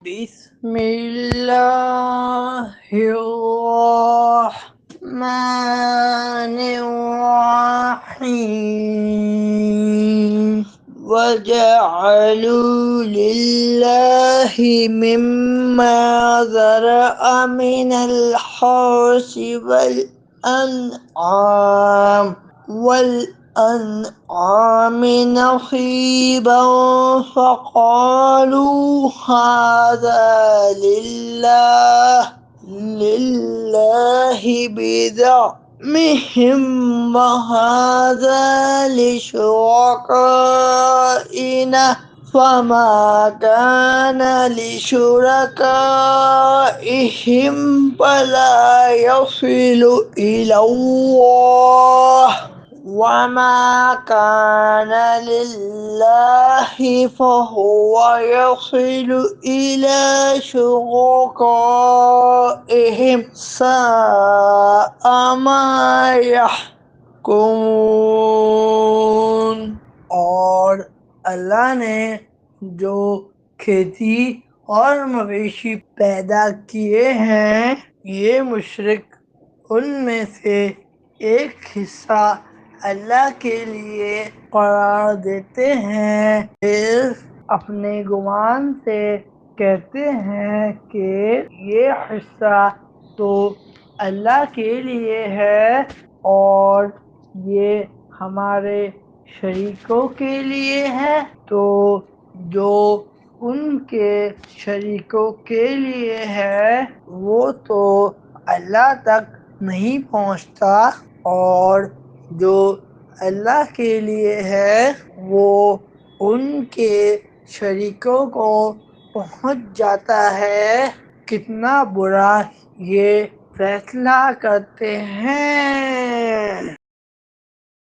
بسم الله الرحمن الرحيم وجعلوا لله مما ذرأ من الحرث والأنعام نصيبا فقالوا هذا لله بزعمهم وهذا لشركائنا فما كان لشركائهم فلا يصل إلى الله وما كان لله فهو يصل إلى شركائهم ساء ما يحكمون۔ اور اللہ نے جو کھیتی اور مویشی پیدا کیے ہیں یہ مشرک ان میں سے ایک حصہ اللہ کے لیے قرار دیتے ہیں، پھر اپنے گمان سے کہتے ہیں کہ یہ حصہ تو اللہ کے لیے ہے اور یہ ہمارے شریکوں کے لیے ہے، تو جو ان کے شریکوں کے لیے ہے وہ تو اللہ تک نہیں پہنچتا، اور جو اللہ کے لیے ہے وہ ان کے شریکوں کو پہنچ جاتا ہے۔ کتنا برا یہ فیصلہ کرتے ہیں۔